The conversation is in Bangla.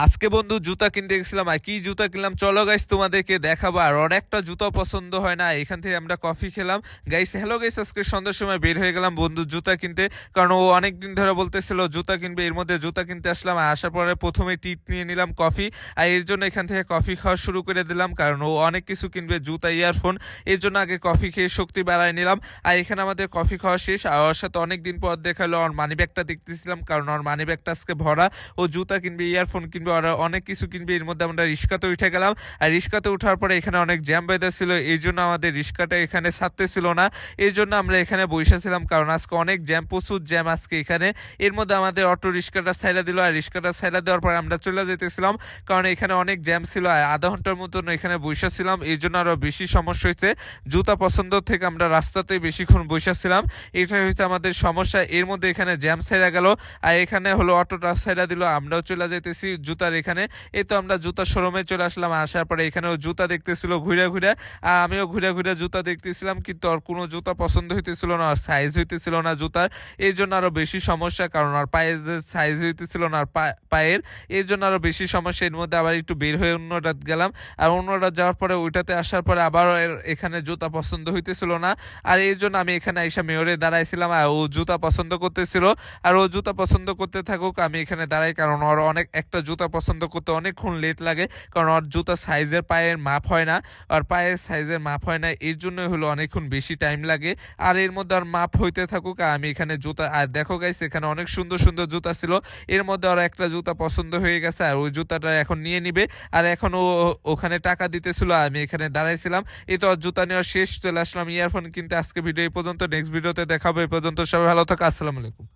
আজকে বন্ধু জুতা কিনতে গেছিলাম। আর কি জুতা কিনলাম চলো গাইস তোমাদেরকে দেখাবো। আর ওর একটা জুতা পছন্দ হয় না, এখান থেকে আমরা কফি খেলাম। গাইস হ্যালো গাইস, আজকে সন্ধ্যার সময় বের হয়ে গেলাম বন্ধু জুতা কিনতে, কারণ ও অনেক দিন ধরে বলতেছিল জুতা কিনবে। এর মধ্যে জুতা কিনতে আসলাম, আর আসার পরে প্রথমে টিট নিয়ে নিলাম কফি। আর এর জন্য এখান থেকে কফি খাওয়া শুরু করে দিলাম, কারণ ও অনেক কিছু কিনবে, জুতা, ইয়ারফোন। এর জন্য আগে কফি খেয়ে শক্তি বাড়ায় নিলাম। আর এখানে আমাদের কফি খাওয়া শেষ। আর ওর সাথে অনেক দিন পর দেখালো, ওর মানি ব্যাগটা দেখতেছিলাম, কারণ ওর মানি ব্যাগটা আজকে ভরা। ও জুতা কিনবে, ইয়ারফোন কিনবে, আর অনেক কিছু কিনবে। এর মধ্যে আমরা রিক্সাতে উঠে গেলাম। আর রিক্সাতে ওঠার পরে এখানে অনেক জ্যাম বেঁধেছিল, এই জন্য আমাদের রিক্সাটা এখানে ছাড়তেছিল না। এই জন্য আমরা এখানে বসেছিলাম, কারণ আজকে অনেক জ্যাম, প্রচুর জ্যাম আজকে এখানে। এর মধ্যে আমাদের অটো রিক্সাটা ছাইড়া দিল। আর রিক্সাটা ছাইড়া দেওয়ার পরে আমরা চলে যেতেছিলাম, কারণ এখানে অনেক জ্যাম ছিল। আর আধা ঘন্টার মতন এখানে বসেছিলাম, এই জন্য আরও বেশি সমস্যা হয়েছে। জুতা পছন্দ থেকে আমরা রাস্তাতে বেশিক্ষণ বসেছিলাম, এটাই হচ্ছে আমাদের সমস্যা। এর মধ্যে এখানে জ্যাম ছাইড়া গেল, আর এখানে হলো অটোটা ছাইড়া দিল, আমরাও চলে যেতেছি জুতার এখানে। এই তো আমরা জুতার শোরুমে চলে আসলাম। আসার পরে এখানেও জুতা দেখতেছিল ঘুরে ঘুরে, আর আমিও ঘুরে ঘুরে জুতা দেখতেছিলাম, কিন্তু আর কোনো জুতা পছন্দ হইতেছিল না, আর সাইজ হইতেছিল না জুতার। এই জন্য আরও বেশি সমস্যা, কারণ আর পায়ের যে সাইজ হইতেছিল না আর পায়ের, এর জন্য আরও বেশি সমস্যা। এর মধ্যে আবার একটু বের হয়ে অন্যটা গেলাম। আর অন্যটা যাওয়ার পরে ওইটাতে আসার পরে আবার এখানে জুতা পছন্দ হইতেছিল না। আর এই জন্য আমি এখানে এসে মেয়রে দাঁড়াইছিলাম, আর ও জুতা পছন্দ করতেছিল। আর ও জুতা পছন্দ করতে থাকুক, আমি এখানে দাঁড়াই, কারণ ওর অনেক একটা জুতা পছন্দ করতে অনেকক্ষণ লেট লাগে, কারণ ওর জুতা সাইজের পায়ের মাপ হয় না, আর পায়ের সাইজের মাপ হয় না, এর জন্য হলো অনেকক্ষণ বেশি টাইম লাগে। আর এর মধ্যে আর মাপ হইতে থাকুক, আর আমি এখানে জুতা, আর দেখো গাইস এখানে অনেক সুন্দর সুন্দর জুতা ছিল। এর মধ্যে ওর একটা জুতা পছন্দ হয়ে গেছে, আর ওই জুতাটা এখন নিয়ে নিবে। আর এখন ও ওখানে টাকা দিতেছিল, আমি এখানে দাঁড়াইছিলাম। এই তো ওর জুতা নেওয়া শেষ, চলে আসলাম ইয়ারফোন কিনতে। আজকে ভিডিও এই পর্যন্ত, নেক্সট ভিডিওতে দেখাবো। এই পর্যন্ত সবাই ভালো থাকো, আসসালামু আলাইকুম।